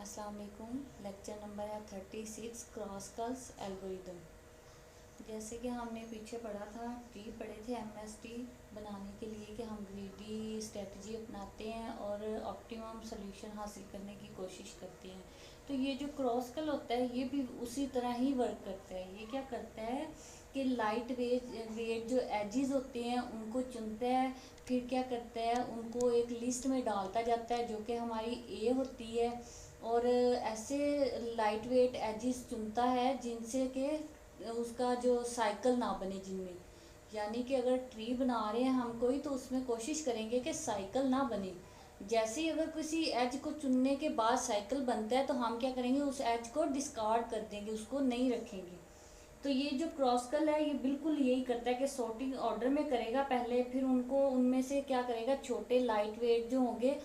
अस्सलाम वालेकुम। Lecture number है 36 क्रॉसकल्स एल्गोरिदम। जैसे कि हमने पीछे पढ़ा था, ट्री पढ़े थे एमएसटी बनाने के लिए कि हम ग्रीडी स्ट्रेटजी अपनाते हैं और ऑप्टिमम सोल्यूशन हासिल करने की कोशिश करते हैं। तो ये जो क्रॉसकल होता है ये भी उसी तरह ही वर्क करता है। ये क्या करता है कि लाइट वेट जो एजेस होते हैं उनको चुनता है, फिर क्या करता है उनको एक लिस्ट में डालता जाता है जो कि हमारी ए होती है, और ऐसे लाइट वेट एजेस चुनता है जिनसे कि उसका जो साइकिल ना बने जिनमें, यानी कि अगर ट्री बना रहे हैं हम कोई तो उसमें कोशिश करेंगे कि साइकिल ना बने। जैसे ही अगर किसी एज को चुनने के बाद साइकिल बनता है तो हम क्या करेंगे, उस एज को डिस्कार्ड कर देंगे, उसको नहीं रखेंगे। तो ये जो क्रॉसकल है ये बिल्कुल यही करता है कि सॉर्टिंग ऑर्डर में करेगा पहले, फिर उनको उनमें से क्या करेगा, छोटे लाइट वेट जो होंगे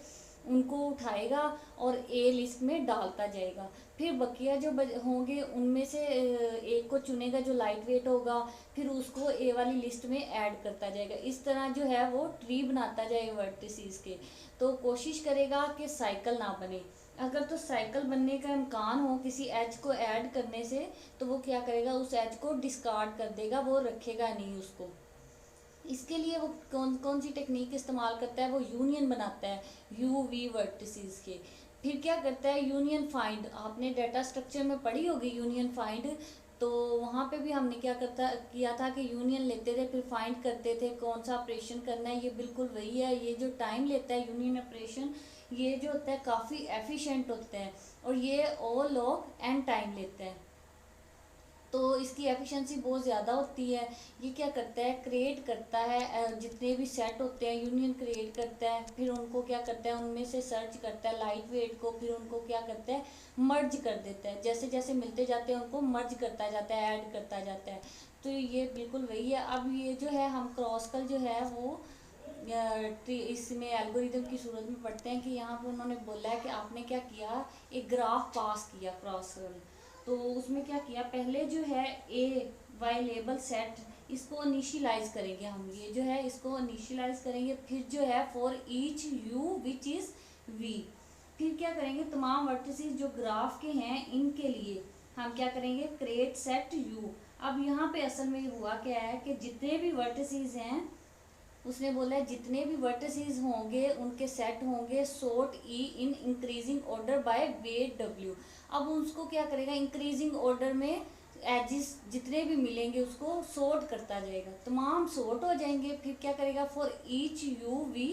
उनको उठाएगा और ए लिस्ट में डालता जाएगा। फिर बकिया जो होंगे उनमें से एक को चुनेगा जो लाइट वेट होगा, फिर उसको ए वाली लिस्ट में ऐड करता जाएगा। इस तरह जो है वो ट्री बनाता जाएगा वर्टिसेस के। तो कोशिश करेगा कि साइकिल ना बने। अगर तो साइकिल बनने का इम्कान हो किसी एज को ऐड करने से तो वो क्या करेगा, उस एज को डिस्कार्ड कर देगा, वो रखेगा नहीं उसको। इसके लिए वो कौन कौन सी टेक्निक इस्तेमाल करता है, वो यूनियन बनाता है यू वी वर्टिसेस के। फिर क्या करता है, यूनियन फाइंड। आपने डाटा स्ट्रक्चर में पढ़ी होगी यूनियन फाइंड, तो वहाँ पे भी हमने क्या करता किया था कि यूनियन लेते थे फिर फाइंड करते थे कौन सा ऑपरेशन करना है। ये बिल्कुल वही है। ये जो टाइम लेता है यूनियन ऑपरेशन, ये जो होता है काफ़ी एफिशिएंट होता है, और ये ओ लॉग एन टाइम लेता है, तो इसकी एफिशिएंसी बहुत ज़्यादा होती है। ये क्या करता है, क्रिएट करता है जितने भी सेट होते हैं यूनियन क्रिएट करता है, फिर उनको क्या करता है उनमें से सर्च करता है लाइट वेट को, फिर उनको क्या करता है मर्ज कर देता है। जैसे जैसे मिलते जाते हैं उनको मर्ज करता जाता है, ऐड करता जाता है। तो ये बिल्कुल वही है। अब ये जो है हम क्रॉसकल जो है वो इसमें एल्गोरिदम की सूरत में पढ़ते हैं कि यहाँ पर उन्होंने बोला है कि आपने क्या किया, एक ग्राफ पास किया क्रॉसकल। तो उसमें क्या किया, पहले जो है ए वाई लेबल सेट, इसको इनिशियलाइज करेंगे हम, ये जो है इसको इनिशियलाइज करेंगे। फिर जो है for each u which is v, फिर क्या करेंगे, तमाम वर्टिसेस जो ग्राफ के हैं इनके लिए हम क्या करेंगे, क्रिएट सेट यू। अब यहाँ पे असल में हुआ क्या है कि जितने भी वर्टिसेस हैं, उसने बोला है जितने भी वर्टिसेस होंगे उनके सेट होंगे sort E in increasing order by weight W. अब उसको क्या करेगा, इंक्रीजिंग ऑर्डर में एजिस जितने भी मिलेंगे उसको सॉर्ट करता जाएगा, तमाम सॉर्ट हो जाएंगे। फिर क्या करेगा, for each u v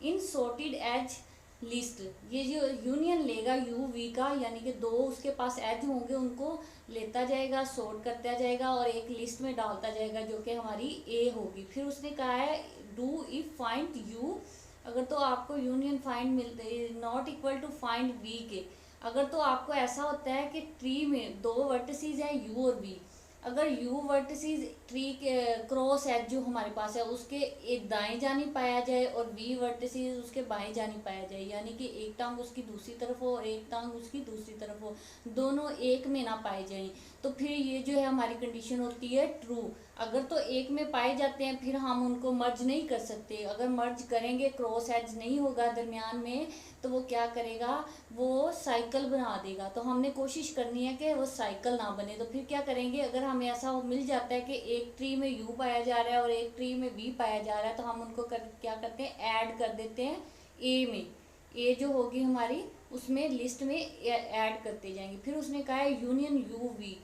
in sorted edge list, ये जो यूनियन लेगा यू वी का, यानी कि दो उसके पास एज होंगे उनको लेता जाएगा, सॉर्ट करता जाएगा और एक लिस्ट में डालता जाएगा जो कि हमारी ए होगी। फिर उसने कहा है डू इफ फाइंड यू, अगर तो आपको यूनियन फाइंड मिलते not equal to find v के, अगर तो आपको ऐसा होता है कि ट्री में दो वर्टिसेस हैं यू और वी, अगर यू वर्टिसेस ट्री के क्रॉस एज जो हमारे पास है उसके एक दाएं जानी पाया जाए और वी वर्टिसेस उसके बाएं जानी पाया जाए, यानी कि एक टांग उसकी दूसरी तरफ हो और एक टांग उसकी दूसरी तरफ हो, दोनों एक में ना पाए जाएं, तो फिर ये जो है हमारी कंडीशन होती है ट्रू। अगर तो एक में पाए जाते हैं फिर हम उनको मर्ज नहीं कर सकते, अगर मर्ज करेंगे क्रॉस एज नहीं होगा दरमियान में तो वो क्या करेगा, वो साइकिल बना देगा। तो हमने कोशिश करनी है कि वो साइकिल ना बने। तो फिर क्या करेंगे, अगर हमें ऐसा मिल जाता है कि एक ट्री में यू पाया जा रहा है और एक ट्री में वी पाया जा रहा है, तो हम उनको क्या करते हैं, ऐड कर देते हैं ए में। ए जो होगी हमारी उसमें लिस्ट में ऐड करते जाएंगे। फिर उसने कहा है यूनियन यू वी,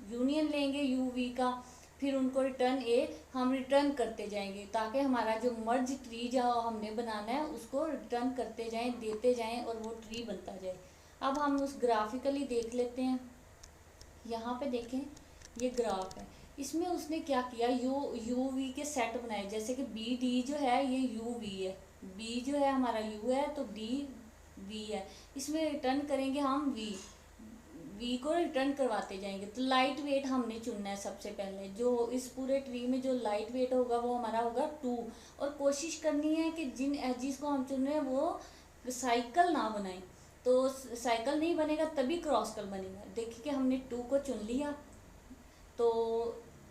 यूनियन लेंगे यू वी का, फिर उनको रिटर्न ए हम रिटर्न करते जाएंगे ताकि हमारा जो मर्ज ट्री जो हमने बनाना है उसको रिटर्न करते जाएं, देते जाएं और वो ट्री बनता जाए। अब हम उस ग्राफिकली देख लेते हैं। यहाँ पे देखें ये ग्राफ है, इसमें उसने क्या किया, यू वी के सेट बनाए, जैसे कि बी डी जो है ये यू वी है, बी जो है हमारा यू है तो डी वी है, इसमें रिटर्न करेंगे हम वी, वी को रिटर्न करवाते जाएंगे। तो लाइट वेट हमने चुनना है सबसे पहले, जो इस पूरे ट्री में जो लाइट वेट होगा वो हमारा होगा 2, और कोशिश करनी है कि जिन एजिस को हम चुन रहे हैं वो साइकिल ना बनाए। तो साइकिल नहीं बनेगा तभी क्रॉसकल बनेगा। देखिए कि हमने 2 को चुन लिया, तो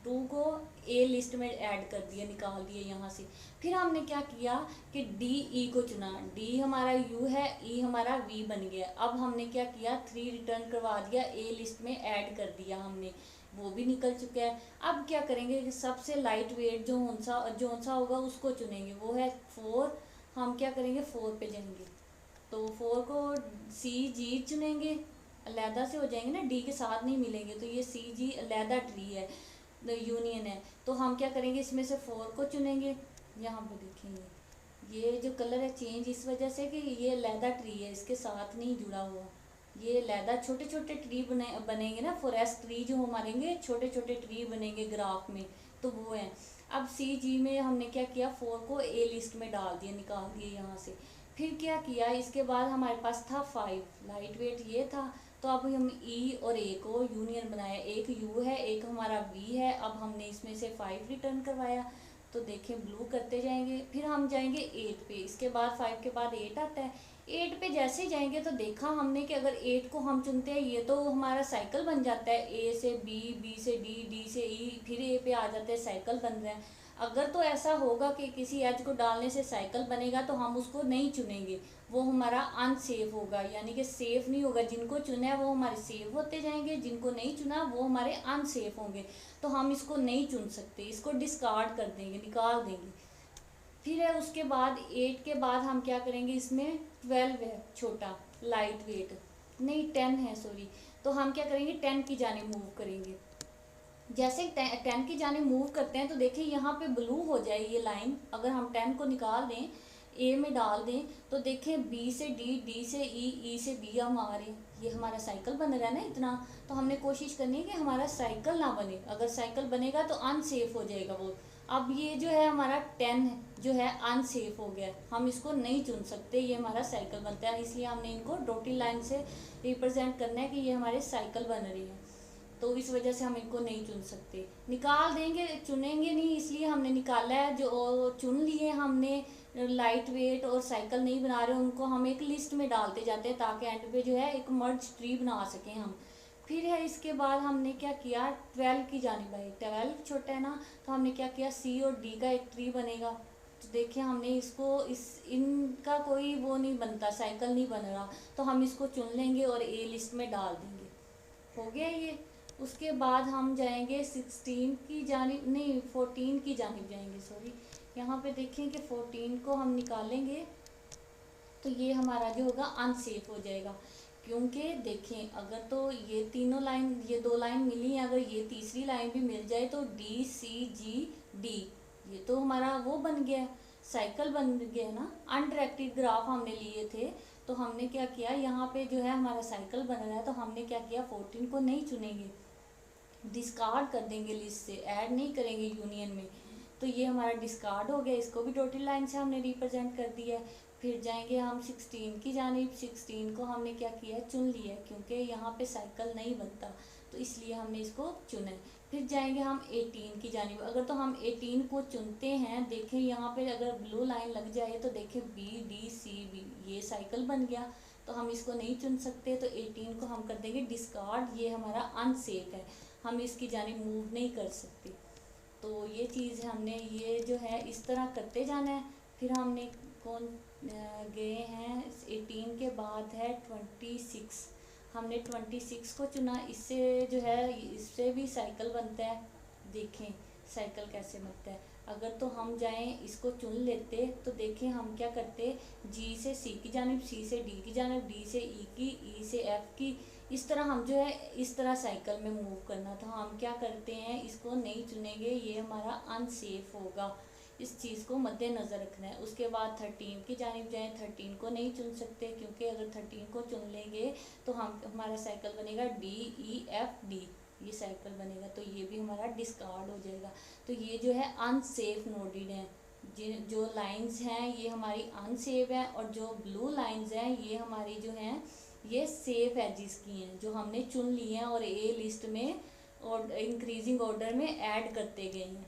2 को ए लिस्ट में ऐड कर दिया, निकाल दिया यहाँ से। फिर हमने क्या किया कि डी ई को चुना, डी हमारा यू है, ई हमारा वी बन गया। अब हमने क्या किया, 3 रिटर्न करवा दिया, ए लिस्ट में ऐड कर दिया हमने, वो भी निकल चुका है। अब क्या करेंगे कि सबसे लाइट वेट जो सा होगा उसको चुनेंगे, वो है 4। हम क्या करेंगे, 4 पे जाएंगे, तो 4 को सी जी चुनेंगे, अलहदा से हो जाएंगे ना, डी के साथ नहीं मिलेंगे, तो ये सी जी अलहदा ट्री है, यूनियन है। तो हम क्या करेंगे, इसमें से 4 को चुनेंगे। यहाँ पे देखेंगे ये जो कलर है चेंज इस वजह से कि ये अलहदा ट्री है, इसके साथ नहीं जुड़ा हुआ, ये अलहदा छोटे छोटे ट्री बनेंगे ना, फॉरेस्ट ट्री जो हमारे छोटे छोटे ट्री बनेंगे ग्राफ में, तो वो है। अब सी जी में हमने क्या किया, 4 को ए लिस्ट में डाल दिया, निकाल दिए यहाँ से। फिर क्या किया, इसके बाद हमारे पास था 5, लाइट वेट ये था। तो अब हम ई और ए को यूनियन बनाया, एक यू है एक हमारा वी है। अब हमने इसमें से 5 रिटर्न करवाया, तो देखें ब्लू करते जाएंगे। फिर हम जाएंगे 8 पे, इसके बाद 5 के बाद 8 आता है। 8 पे जैसे ही जाएंगे तो देखा हमने कि अगर 8 को हम चुनते हैं, ये तो हमारा साइकिल बन जाता है, ए से बी, बी से डी, डी से ई, फिर ए पे आ जाते हैं, साइकिल बन रहा है। अगर तो ऐसा होगा कि किसी एज को डालने से साइकिल बनेगा तो हम उसको नहीं चुनेंगे, वो हमारा अनसेफ होगा, यानी कि सेफ नहीं होगा। जिनको चुना है वो हमारे सेफ होते जाएंगे, जिनको नहीं चुना वो हमारे अनसेफ होंगे, तो हम इसको नहीं चुन सकते, इसको डिस्कार्ड कर देंगे, निकाल देंगे। फिर है उसके बाद 8 के बाद हम क्या करेंगे, इसमें 12 है छोटा लाइट वेट, नहीं 10 है सॉरी, तो हम क्या करेंगे 10 की जाने मूव करेंगे। जैसे 10 की जाने मूव करते हैं तो देखिए यहाँ पे ब्लू हो जाए ये लाइन, अगर हम 10 को निकाल दें, ए में डाल दें, तो देखें बी से डी, डी से ई, ई से बी हम आ रहे हैं, ये हमारा साइकिल बन रहा है ना इतना। तो हमने कोशिश करनी है कि हमारा साइकिल ना बने, अगर साइकिल बनेगा तो अनसेफ हो जाएगा वो। अब ये जो है हमारा 10 जो है अनसेफ हो गया, हम इसको नहीं चुन सकते, ये हमारा साइकिल बनता है, इसलिए हमने इनको डॉटेड लाइन से रिप्रेजेंट करना है कि ये हमारे साइकिल बन रही है, तो इस वजह से हम इनको नहीं चुन सकते, निकाल देंगे, चुनेंगे नहीं, इसलिए हमने निकाला है। जो चुन लिए हमने लाइट वेट और साइकिल नहीं बना रहे, उनको हम एक लिस्ट में डालते जाते हैं ताकि एंड पे जो है एक मर्ज ट्री बना सकें हम। फिर है इसके बाद हमने क्या किया, 12 की जानिब आई, 12 छोटा है ना, तो हमने क्या किया, सी और डी का एक ट्री बनेगा। तो देखिए हमने इसको इनका कोई वो नहीं बनता, साइकिल नहीं बन रहा, तो हम इसको चुन लेंगे और ए लिस्ट में डाल देंगे, हो गया ये। उसके बाद हम जाएंगे 16 की जानिब, नहीं 14 की जानिब जाएंगे, सॉरी। यहाँ पे देखें कि 14 को हम निकालेंगे तो ये हमारा जो होगा अनसेफ हो जाएगा, क्योंकि देखें अगर तो ये तीनों लाइन, ये 2 लाइन मिली हैं, अगर ये तीसरी लाइन भी मिल जाए तो डी सी जी डी, ये तो हमारा वो बन गया, साइकिल बन गया ना। अनडायरेक्टेड ग्राफ हमने लिए थे, तो हमने क्या किया, यहाँ पे जो है हमारा साइकिल बन रहा है, तो हमने क्या किया, 14 को नहीं चुनेंगे, डिस्कार्ड कर देंगे लिस्ट से, ऐड नहीं करेंगे यूनियन में, तो ये हमारा डिस्कार्ड हो गया, इसको भी डॉटेड लाइन से हमने रिप्रेजेंट कर दिया है। फिर जाएंगे हम 16 की जानिब, 16 को हमने क्या किया, चुन लिया, क्योंकि यहाँ पे साइकिल नहीं बनता, तो इसलिए हमने इसको चुना है। फिर जाएंगे हम 18 की जानिब, अगर तो हम 18 को चुनते हैं, देखें यहाँ पे अगर ब्लू लाइन लग जाए तो देखें बी डी सी बी, ये साइकिल बन गया, तो हम इसको नहीं चुन सकते, तो 18 को हम कर देंगे डिस्कार्ड, ये हमारा अनसेफ है, हम इसकी जानिब मूव नहीं कर सकते। तो ये चीज़ हमने ये जो है इस तरह करते जाना है। फिर हमने कौन गए हैं, 18 के बाद है 26, हमने 26 को चुना, इससे जो है इससे भी साइकिल बनता है, देखें साइकिल कैसे बनता है। अगर तो हम जाएं इसको चुन लेते तो देखें हम क्या करते, जी से सी की जानिब, सी से डी की जानिब, डी से ई की, ई से एफ की, इस तरह हम जो है इस तरह साइकिल में मूव करना था। हम क्या करते हैं, इसको नहीं चुनेंगे, ये हमारा अनसेफ होगा, इस चीज़ को मद्देनज़र रखना है। उसके बाद 13 की जानिब जाएं, 13 को नहीं चुन सकते, क्योंकि अगर 13 को चुन लेंगे तो हमारा साइकिल बनेगा डी ई एफ डी, ये साइकिल बनेगा, तो ये भी हमारा डिस्कार्ड हो जाएगा। तो ये जो है अनसेफ नोडेड हैं, जो लाइंस हैं ये हमारी अनसेफ है, और जो ब्लू लाइंस हैं ये हमारी जो हैं ये सेफ एजिस की हैं, जो हमने चुन ली हैं और ए लिस्ट में और इंक्रीजिंग ऑर्डर में ऐड करते गए हैं।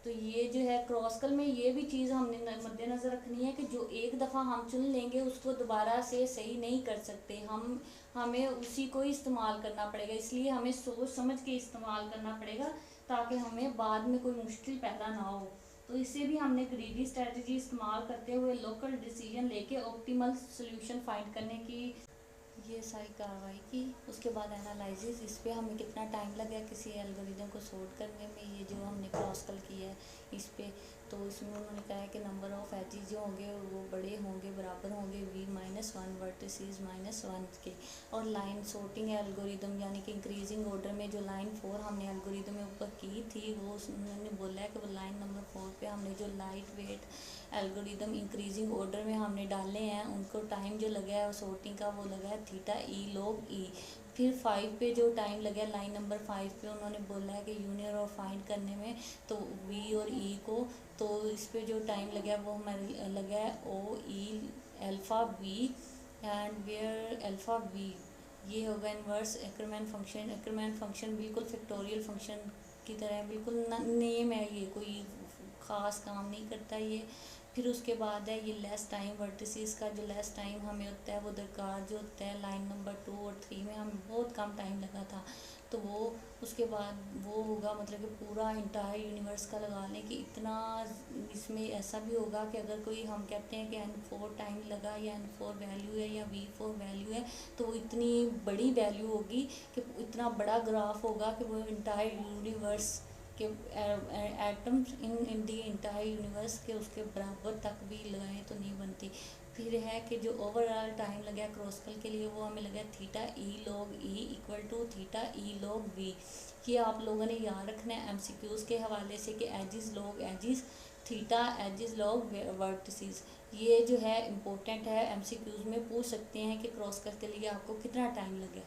तो ये जो है क्रॉसकल में ये भी चीज़ हमने मद्देनज़र रखनी है कि जो एक दफ़ा हम चुन लेंगे उसको दोबारा से सही नहीं कर सकते, हमें उसी को ही इस्तेमाल करना पड़ेगा, इसलिए हमें सोच समझ के इस्तेमाल करना पड़ेगा ताकि हमें बाद में कोई मुश्किल पैदा ना हो। तो इससे भी हमने ग्रीडी स्ट्रेटजी इस्तेमाल करते हुए लोकल डिसीजन लेके ऑप्टिमल सोल्यूशन फाइंड करने की ये सारी कार्रवाई की। उसके बाद एनालिसिस, इस पे हमें कितना टाइम लगा किसी एल्गोरिदम को सॉर्ट करने में, ये जो हमने क्रॉस कल किया है इस पे। तो इसमें उन्होंने कहा है कि नंबर ऑफ एजेस जो होंगे वो बड़े होंगे, बराबर होंगे v-1 वर्टिसेस -1 के। और लाइन सॉर्टिंग एल्गोरिदम यानी कि इंक्रीजिंग ऑर्डर में जो लाइन 4 हमने एल्गोरिदम में ऊपर की थी, वो उन्होंने बोला है कि वो लाइन नंबर 4 पे हमने जो light weight algorithm increasing order में हमने डाले हैं, उनको टाइम जो लगा है सॉर्टिंग का वो लगा है थीटा ई log ई। फिर 5 पे जो टाइम लगा है लाइन नंबर 5 पे, उन्होंने बोला है कि यूनियन और फाइंड करने में तो वी और ई को, तो इस पे जो टाइम लगा है वो हमारे लगा है O E alpha V and where alpha V. ये होगा inverse exponential function. Exponential function बिल्कुल फैक्टोरियल फंक्शन की तरह बिल्कुल नेम है, ये कोई ख़ास काम नहीं करता ये। फिर उसके बाद है ये लेस टाइम वर्टिसेस का, जो लेस टाइम हमें होता है वो दरकार जो होता है लाइन नंबर 2 और 3 में हमें बहुत कम टाइम लगा था, तो वो उसके बाद वो होगा मतलब कि पूरा इंटायर यूनिवर्स का लगा लें कि इतना। इसमें ऐसा भी होगा कि अगर कोई हम कहते हैं कि n4 टाइम लगा या n4 वैल्यू है या v4 वैल्यू है, तो वो इतनी बड़ी वैल्यू होगी कि इतना बड़ा ग्राफ होगा कि वो इंटायर यूनिवर्स के atoms in the entire universe के उसके बराबर तक भी लगाएं तो नहीं बनती। फिर है कि जो ओवरऑल टाइम लगा क्रॉसकल के लिए वो हमें लगा theta E log E equal to theta E log V. ये आप लोगों ने याद रखना है एमसीक्यूज़ के हवाले से कि edges log edges theta edges log vertices. ये जो है इम्पोर्टेंट है, एमसीक्यूज़ में पूछ सकते हैं कि क्रॉसकल के लिए आपको कितना टाइम लगे।